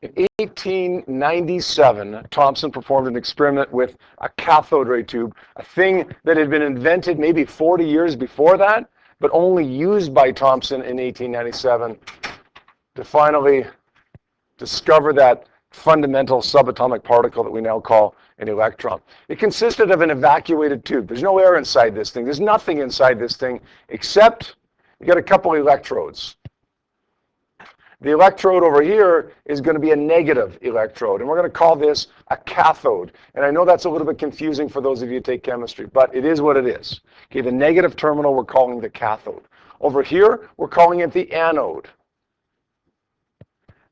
In 1897, Thomson performed an experiment with a cathode ray tube, a thing that had been invented maybe 40 years before that, but only used by Thomson in 1897 to finally discover that fundamental subatomic particle that we now call an electron. It consisted of an evacuated tube. There's no air inside this thing. There's nothing inside this thing except you got a couple electrodes. The electrode over here is going to be a negative electrode, and we're going to call this a cathode. And I know that's a little bit confusing for those of you who take chemistry, but it is what it is. Okay, the negative terminal we're calling the cathode. Over here, we're calling it the anode.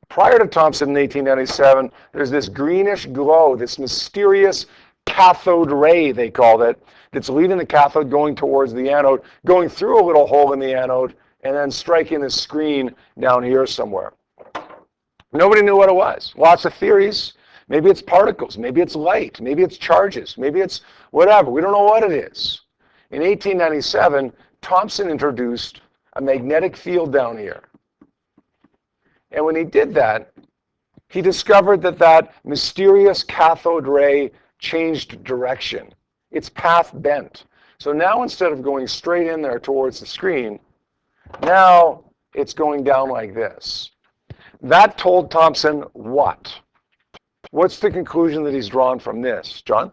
Prior to Thomson in 1897, there's this greenish glow, this mysterious cathode ray, they called it, that's leaving the cathode, going towards the anode, going through a little hole in the anode, and then striking the screen down here somewhere. Nobody knew what it was. Lots of theories. Maybe it's particles. Maybe it's light. Maybe it's charges. Maybe it's whatever. We don't know what it is. In 1897, Thomson introduced a magnetic field down here. And when he did that, he discovered that that mysterious cathode ray changed direction. Its path bent. So now instead of going straight in there towards the screen, now it's going down like this. That told Thomson what? What's the conclusion that he's drawn from this, John?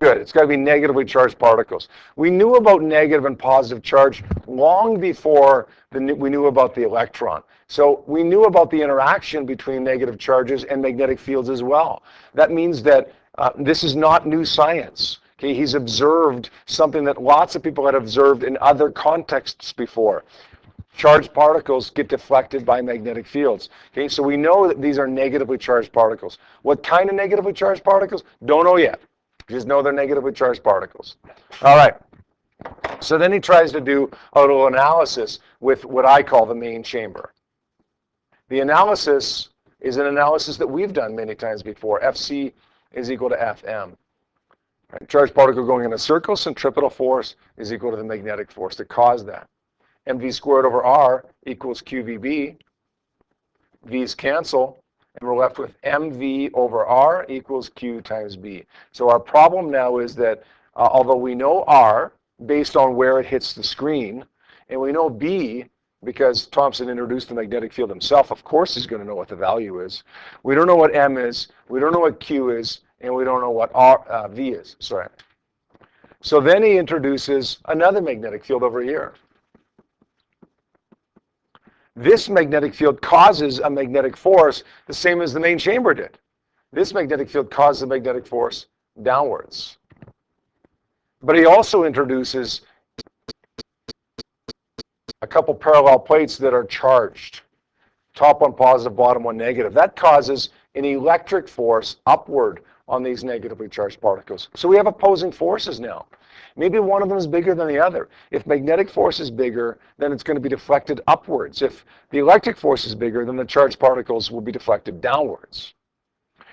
Good. It's got to be negatively charged particles. We knew about negative and positive charge long before we knew about the electron. So we knew about the interaction between negative charges and magnetic fields as well. That means that this is not new science. Okay, he's observed something that lots of people had observed in other contexts before. Charged particles get deflected by magnetic fields. Okay, so we know that these are negatively charged particles. What kind of negatively charged particles? Don't know yet. Just know they're negatively charged particles. All right. So then he tries to do a little analysis with what I call the main chamber. The analysis is an analysis that we've done many times before. Fc is equal to Fm. Right? Charged particle going in a circle, centripetal force is equal to the magnetic force that caused that. mv squared over r equals qvb. V's cancel, and we're left with mv over r equals q times b. So our problem now is that although we know r based on where it hits the screen, and we know b because Thomson introduced the magnetic field himself, of course he's going to know what the value is. We don't know what m is, we don't know what q is, and we don't know what v is. Sorry. So then he introduces another magnetic field over here. This magnetic field causes a magnetic force the same as the main chamber did. This magnetic field causes a magnetic force downwards. But he also introduces a couple parallel plates that are charged. Top one positive, bottom one negative. That causes an electric force upward on these negatively charged particles. So we have opposing forces now. Maybe one of them is bigger than the other. If magnetic force is bigger, then it's going to be deflected upwards. If the electric force is bigger, then the charged particles will be deflected downwards.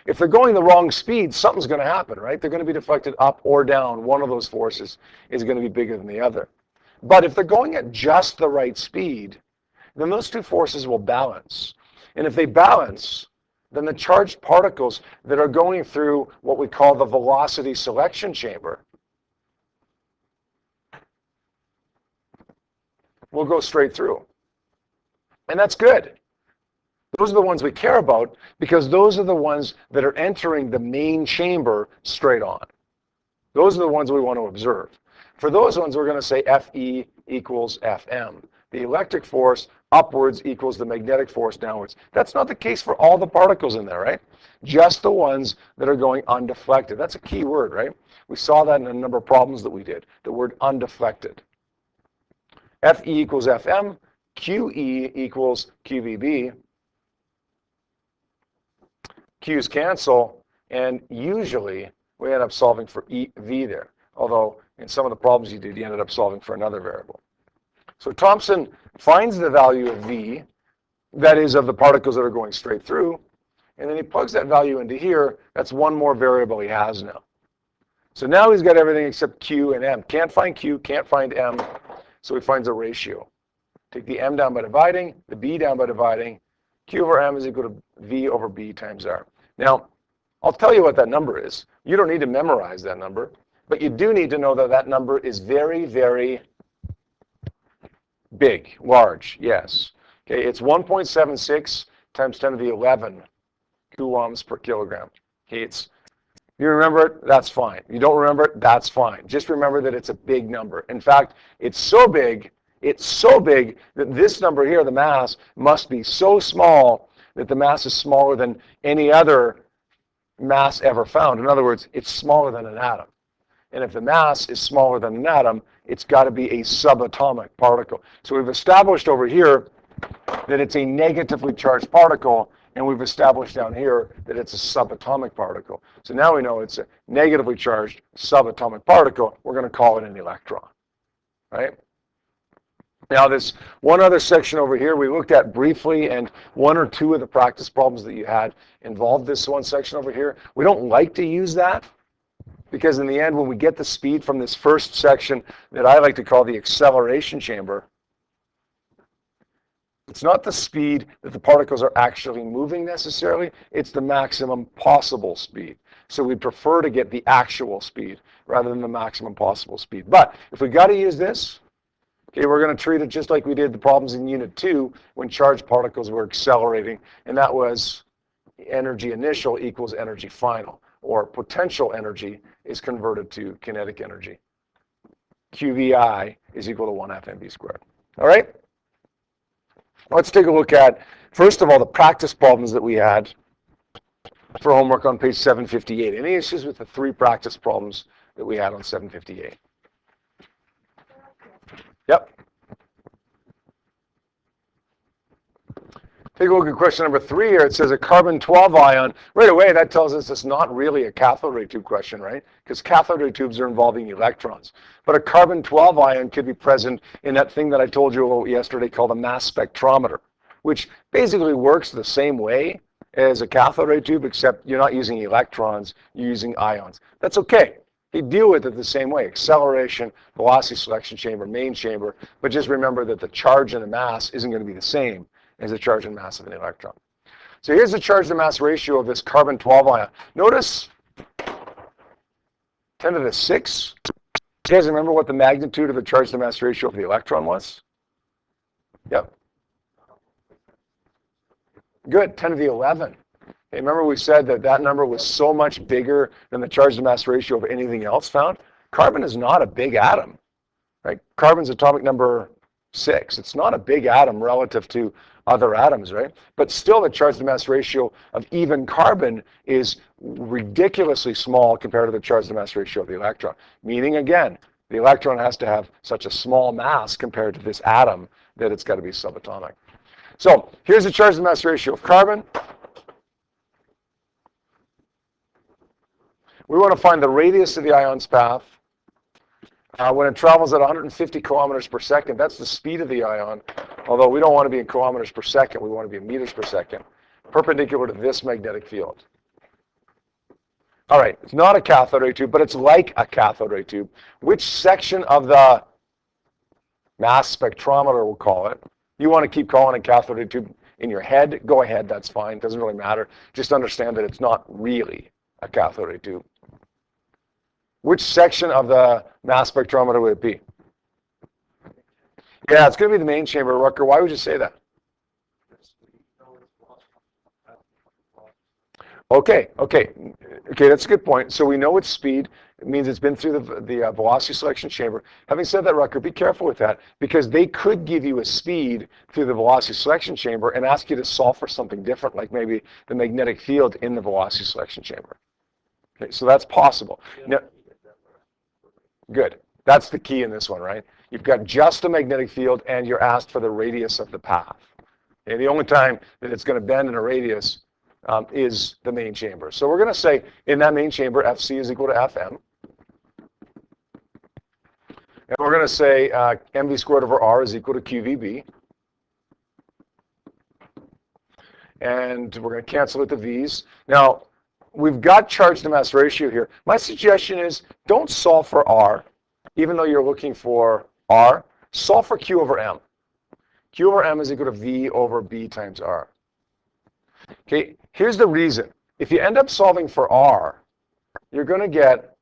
If they're going the wrong speed, something's going to happen, right? They're going to be deflected up or down. One of those forces is going to be bigger than the other. But if they're going at just the right speed, then those two forces will balance. And if they balance, then the charged particles that are going through what we call the velocity selection chamber will go straight through. And that's good. Those are the ones we care about because those are the ones that are entering the main chamber straight on. Those are the ones we want to observe. For those ones, we're going to say Fe equals Fm. The electric force upwards equals the magnetic force downwards. That's not the case for all the particles in there, right? Just the ones that are going undeflected. That's a key word, right? We saw that in a number of problems that we did, the word undeflected. Fe equals Fm, QE equals QVB. Q's cancel, and usually we end up solving for V there. Although in some of the problems you did, you ended up solving for another variable. So Thomson finds the value of V, that is of the particles that are going straight through, and then he plugs that value into here. That's one more variable he has now. So now he's got everything except Q and M. Can't find Q, can't find M, so he finds a ratio. Take the M down by dividing, the B down by dividing, Q over M is equal to V over B times R. Now, I'll tell you what that number is. You don't need to memorize that number, but you do need to know that that number is very, very big, large, yes. Okay, it's 1.76 times 10 to the 11 coulombs per kilogram. Okay, if you remember it, that's fine. If you don't remember it, that's fine. Just remember that it's a big number. In fact, it's so big that this number here, the mass, must be so small that the mass is smaller than any other mass ever found. In other words, it's smaller than an atom. And if the mass is smaller than an atom, it's got to be a subatomic particle. So we've established over here that it's a negatively charged particle, and we've established down here that it's a subatomic particle. So now we know it's a negatively charged subatomic particle. We're going to call it an electron, right? Now, this one other section over here we looked at briefly, and one or two of the practice problems that you had involved this one section over here. We don't like to use that because in the end, when we get the speed from this first section that I like to call the acceleration chamber, it's not the speed that the particles are actually moving necessarily, it's the maximum possible speed. So we prefer to get the actual speed rather than the maximum possible speed. But if we got to use this, okay, we're going to treat it just like we did the problems in Unit 2 when charged particles were accelerating, and that was energy initial equals energy final, or potential energy is converted to kinetic energy. QVI is equal to 1 half mv squared. All right? Let's take a look at, first of all, the practice problems that we had for homework on page 758. Any issues with the 3 practice problems that we had on 758? Yep. Take a look at question number 3 here. It says a carbon-12 ion. Right away, that tells us it's not really a cathode ray tube question, right? Because cathode ray tubes are involving electrons. But a carbon-12 ion could be present in that thing that I told you about yesterday called a mass spectrometer, which basically works the same way as a cathode ray tube, except you're not using electrons, you're using ions. That's okay. You deal with it the same way, acceleration, velocity selection chamber, main chamber, but just remember that the charge and the mass isn't going to be the same as the charge and mass of an electron. So here's the charge to mass ratio of this carbon-12 ion. Notice 10 to the 6. You guys remember what the magnitude of the charge to mass ratio of the electron was? Yep. Good, 10 to the 11. Okay, remember we said that that number was so much bigger than the charge to mass ratio of anything else found? Carbon is not a big atom, right? Carbon's atomic number 6. It's not a big atom relative to other atoms, right? But still the charge to mass ratio of even carbon is ridiculously small compared to the charge to mass ratio of the electron. Meaning, again, the electron has to have such a small mass compared to this atom that it's got to be subatomic. So here's the charge to mass ratio of carbon. We want to find the radius of the ion's path. When it travels at 150 kilometers per second, that's the speed of the ion, although we don't want to be in kilometers per second, we want to be in meters per second, perpendicular to this magnetic field. All right, it's not a cathode ray tube, but it's like a cathode ray tube. Which section of the mass spectrometer, we'll call it, you want to keep calling it cathode ray tube in your head, go ahead, that's fine, doesn't really matter. Just understand that it's not really a cathode ray tube. Which section of the mass spectrometer would it be? Yeah, it's going to be the main chamber, Rucker. Why would you say that? Okay, that's a good point. So we know its speed. It means it's been through the velocity selection chamber. Having said that, Rucker, be careful with that, because they could give you a speed through the velocity selection chamber and ask you to solve for something different, like maybe the magnetic field in the velocity selection chamber. Okay, so that's possible. Now, good. That's the key in this one, right? You've got just a magnetic field, and you're asked for the radius of the path. Okay, the only time that it's going to bend in a radius is the main chamber. So we're going to say in that main chamber, Fc is equal to Fm. And we're going to say mv squared over r is equal to qvb. And we're going to cancel out the v's. Now, we've got charge to mass ratio here. My suggestion is don't solve for r, even though you're looking for r. Solve for q over m. Q over m is equal to v over b times r. Okay, here's the reason. If you end up solving for R, you're going to get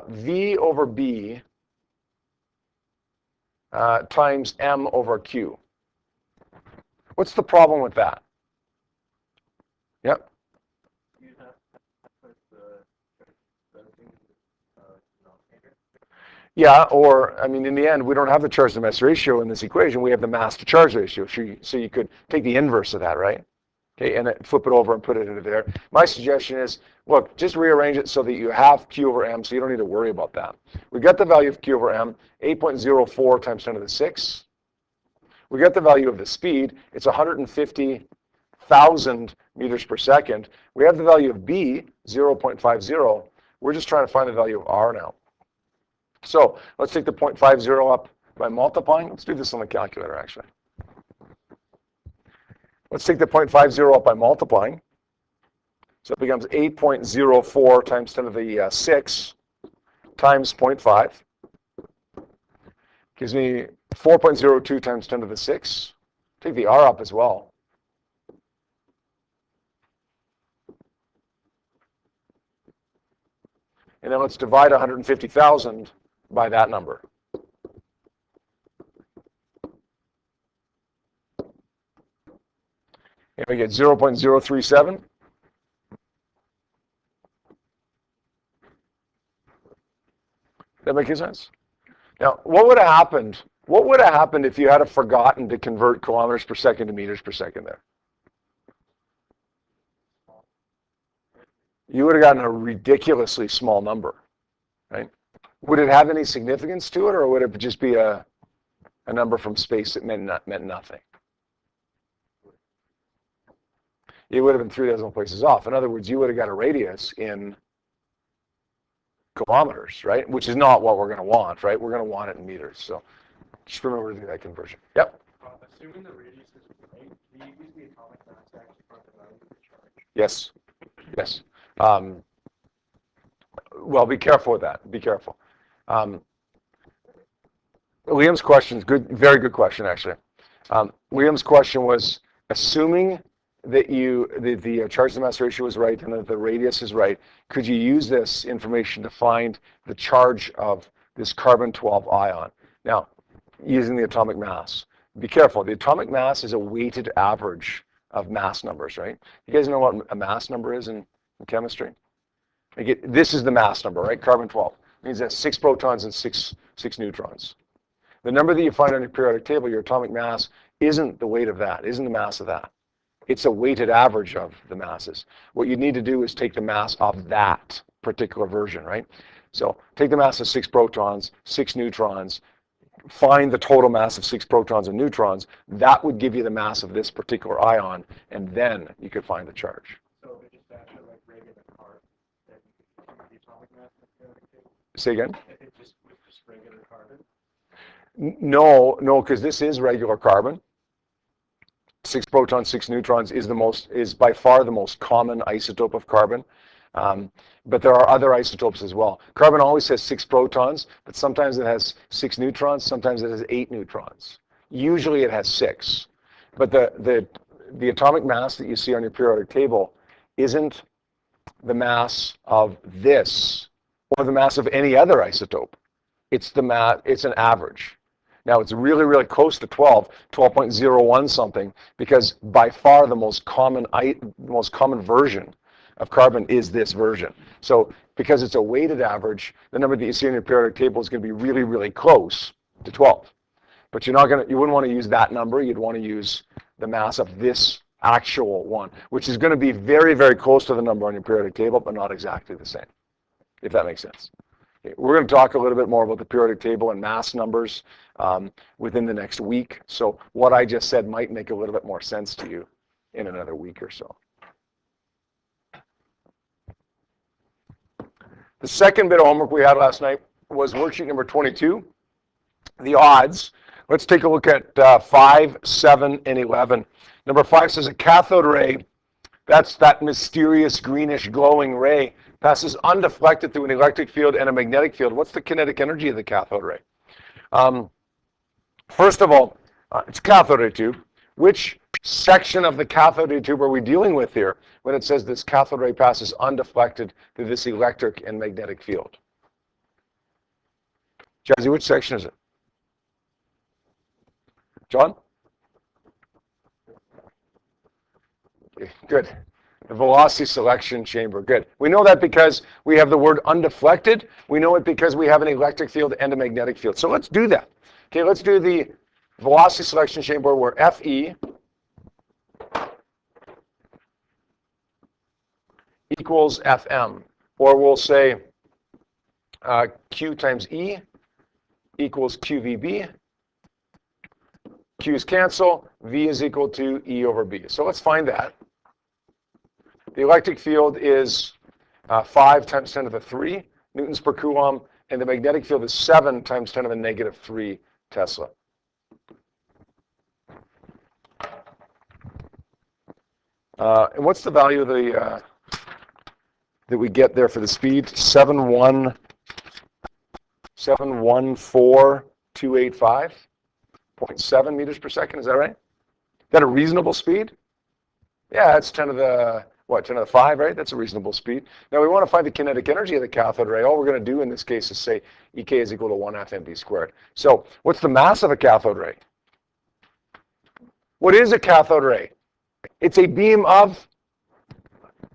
V over B times M over Q. What's the problem with that? Yep. Yeah, or, I mean, in the end, we don't have the charge to mass ratio in this equation. We have the mass to charge ratio. So you could take the inverse of that, right? Okay, and then flip it over and put it into there. My suggestion is, look, just rearrange it so that you have Q over M, so you don't need to worry about that. We got the value of Q over M, 8.04 times 10 to the 6. We got the value of the speed. It's 150,000 meters per second. We have the value of B, 0.50. We're just trying to find the value of R now. So let's take the 0.50 up by multiplying. Let's do this on the calculator, actually. Let's take the 0.50 up by multiplying. So it becomes 8.04 times 10 to the 6 times 0.5. Gives me 4.02 times 10 to the 6. Take the R up as well. And then let's divide 150,000 by that number. And we get 0.037. That make any sense? Now, what would have happened? What would have happened if you had forgotten to convert kilometers per second to meters per second there? You would have gotten a ridiculously small number, right? Would it have any significance to it, or would it just be a number from space that meant nothing? It would have been 3 decimal places off. In other words, you would have got a radius in kilometers, right? Which is not what we're going to want, right? We're going to want it in meters. So just remember to do that conversion. Yep. Assuming the radius is right, do you use the atomic mass to actually find the value of the charge? Yes. Yes. Well, be careful with that. Be careful. Liam's question is good. Very good question, actually. Liam's question was, assuming that the charge to mass ratio is right and that the radius is right, could you use this information to find the charge of this carbon-12 ion? Now, using the atomic mass. Be careful. The atomic mass is a weighted average of mass numbers, right? You guys know what a mass number is in chemistry? This is the mass number, right? Carbon-12. It means that 6 protons and 6 neutrons. The number that you find on your periodic table, your atomic mass, isn't the weight of that, isn't the mass of that. It's a weighted average of the masses. What you need to do is take the mass of that particular version, right? So take the mass of 6 protons, 6 neutrons, find the total mass of 6 protons and neutrons. That would give you the mass of this particular ion, and then you could find the charge. So if it just actually like regular carbon, then you could use the atomic mass of the periodic table? Say again? If it just was just regular carbon? No, because this is regular carbon. 6 protons, 6 neutrons is by far the most common isotope of carbon. But there are other isotopes as well. Carbon always has 6 protons, but sometimes it has 6 neutrons, sometimes it has 8 neutrons. Usually it has 6. But the atomic mass that you see on your periodic table isn't the mass of this or the mass of any other isotope. It's an average. Now, it's really, really close to 12.01 something, because by far the most common version of carbon is this version. So because it's a weighted average, the number that you see in your periodic table is going to be really, really close to 12. But you wouldn't want to use that number. You'd want to use the mass of this actual one, which is going to be very, very close to the number on your periodic table, but not exactly the same, if that makes sense. We're going to talk a little bit more about the periodic table and mass numbers within the next week. So what I just said might make a little bit more sense to you in another week or so. The second bit of homework we had last night was worksheet number 22, the odds. Let's take a look at 5, 7, and 11. Number 5 says a cathode ray, that's that mysterious greenish glowing ray, passes undeflected through an electric field and a magnetic field. What's the kinetic energy of the cathode ray? First of all, it's a cathode ray tube. Which section of the cathode ray tube are we dealing with here when it says this cathode ray passes undeflected through this electric and magnetic field? Jazzy, which section is it? John? Okay, good. The velocity selection chamber, good. We know that because we have the word undeflected. We know it because we have an electric field and a magnetic field. So let's do that. Okay, let's do the velocity selection chamber where Fe equals Fm, or we'll say Q times E equals QVB. Q's cancel, V is equal to E over B. So let's find that. The electric field is 5 times 10 to the 3 newtons per coulomb, and the magnetic field is 7 times 10 to the negative 3 Tesla. And what's the value of the that we get there for the speed? 714,285.7 meters per second. Is that right? Is that a reasonable speed? Yeah, it's 10 to the, 10 to the 5, right? That's a reasonable speed. Now we want to find the kinetic energy of the cathode ray. All we're going to do in this case is say EK is equal to 1/2 mv squared. So what's the mass of a cathode ray? What is a cathode ray? It's a beam of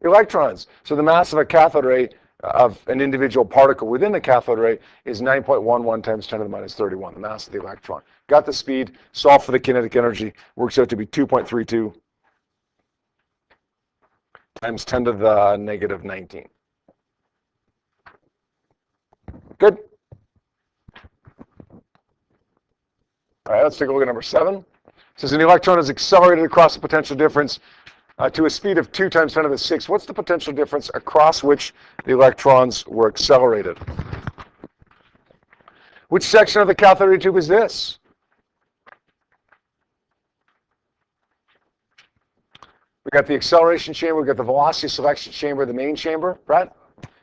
electrons. So the mass of a cathode ray of an individual particle within the cathode ray is 9.11 times 10 to the minus 31, the mass of the electron. Got the speed, solve for the kinetic energy, works out to be 2.32 times 10 to the negative 19. Good. All right, let's take a look at number 7. It says an electron is accelerated across the potential difference to a speed of 2 times 10 to the 6. What's the potential difference across which the electrons were accelerated? Which section of the cathode ray tube is this? We got the acceleration chamber, we got the velocity selection chamber, the main chamber, right?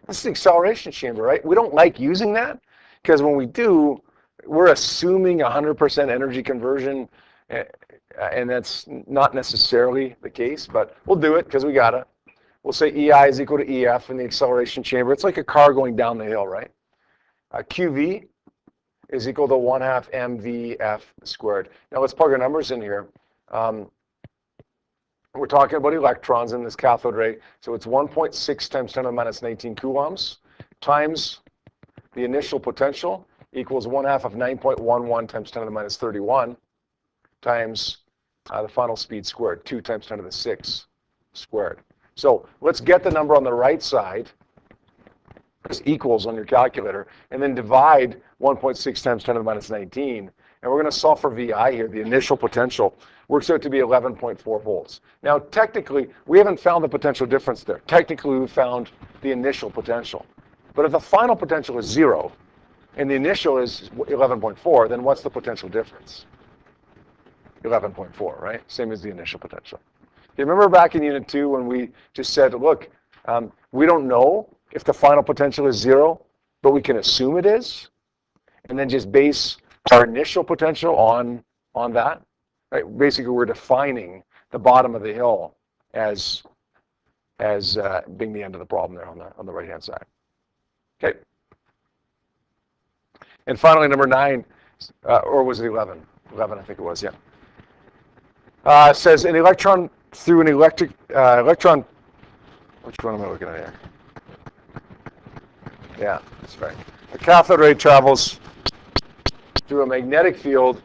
This is the acceleration chamber, right? We don't like using that because when we do, we're assuming 100% energy conversion, and that's not necessarily the case, but we'll do it because we got it. We'll say EI is equal to EF in the acceleration chamber. It's like a car going down the hill, right? QV is equal to 1/2 mvf squared. Now let's plug our numbers in here. We're talking about electrons in this cathode ray, so it's 1.6 times 10 to the minus 19 coulombs times the initial potential equals 1/2 of 9.11 times 10 to the minus 31 times the final speed squared, 2 times 10 to the 6 squared. So let's get the number on the right side, as equals on your calculator, and then divide 1.6 times 10 to the minus 19. And we're going to solve for VI here, the initial potential. Works out to be 11.4 volts. Now, technically, we haven't found the potential difference there. Technically, we found the initial potential. But if the final potential is 0, and the initial is 11.4, then what's the potential difference? 11.4, right? Same as the initial potential. You remember back in Unit 2 when we just said, look, we don't know if the final potential is 0, but we can assume it is, and then just base our initial potential on that. Right? Basically, we're defining the bottom of the hill as being the end of the problem there on the right-hand side. Okay. And finally, number 9, or was it 11? 11, I think it was, yeah. Says an electron through an electron, which one am I looking at here? Yeah, that's right. The cathode ray travels through a magnetic field,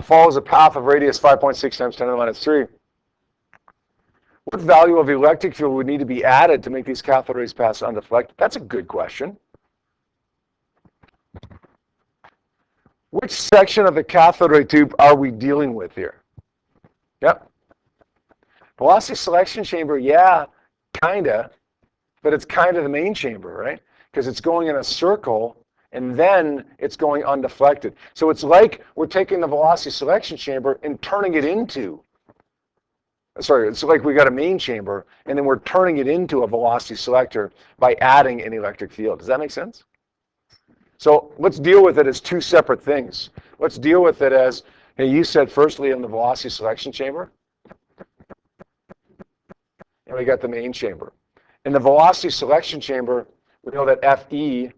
follows a path of radius 5.6 times 10 to the minus 3. What value of electric field would need to be added to make these cathode rays pass undeflected? That's a good question. Which section of the cathode ray tube are we dealing with here? Yep. Velocity selection chamber, yeah, kinda, but it's kind of the main chamber, right? Because it's going in a circle, and then it's going undeflected. So it's like we're taking the velocity selection chamber and turning it into, it's like we got a main chamber, and then we're turning it into a velocity selector by adding an electric field. Does that make sense? So let's deal with it as two separate things. Let's deal with it as Hey, you said firstly in the velocity selection chamber, and we got the main chamber. In the velocity selection chamber, we know that Fe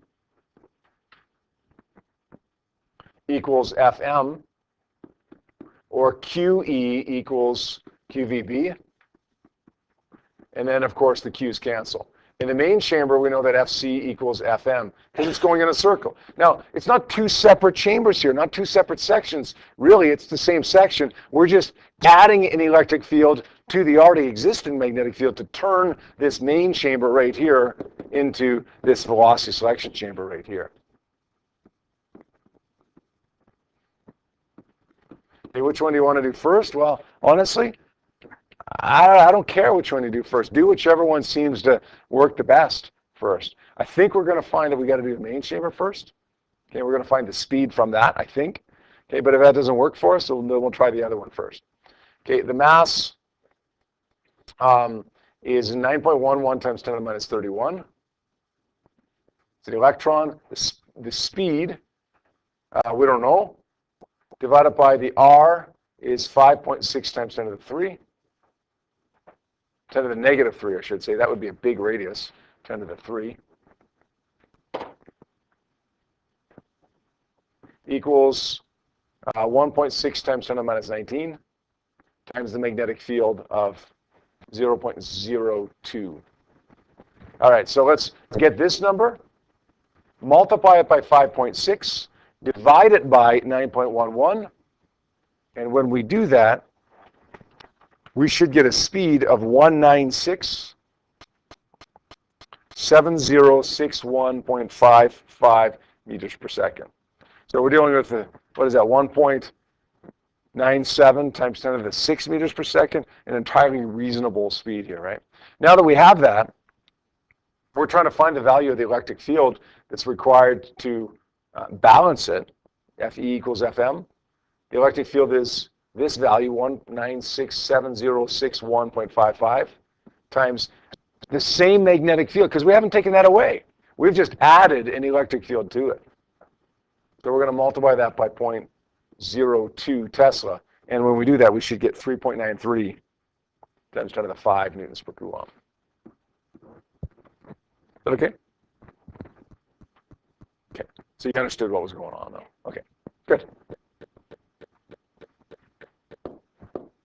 equals Fm, or QE equals QVB, and then, of course, the Q's cancel. In the main chamber, we know that FC equals FM, because it's going in a circle. Now, it's not two separate chambers here, not two separate sections. Really, it's the same section. We're just adding an electric field to the already existing magnetic field to turn this main chamber right here into this velocity selection chamber right here. Okay, which one do you want to do first? Well, honestly, I don't care which one you do first. Do whichever one seems to work the best first. I think we're going to find that we got to do the main chamber first. Okay, we're going to find the speed from that, I think. Okay, but if that doesn't work for us, then we'll try the other one first. Okay, the mass is 9.11 times 10 to the minus 31. It's an electron. The speed, we don't know. Divided by the R is 5.6 times 10 to the 3. 10 to the negative 3, I should say. That would be a big radius, 10 to the 3. Equals 1.6 times 10 to the minus 19 times the magnetic field of 0.02. All right, so let's get this number, multiply it by 5.6, divide it by 9.11, and when we do that, we should get a speed of 196,7061.55 meters per second. So we're dealing with, what is that, 1.97 times 10 to the 6 meters per second, an entirely reasonable speed here, right? Now that we have that, we're trying to find the value of the electric field that's required to balance it, Fe equals Fm. The electric field is this value, 196,7061.55, times the same magnetic field, because we haven't taken that away. We've just added an electric field to it. So we're going to multiply that by 0.02 Tesla, and when we do that, we should get 3.93 times 10 to the 5 newtons per coulomb. Is that okay? Okay, so you understood what was going on, though. Okay, good.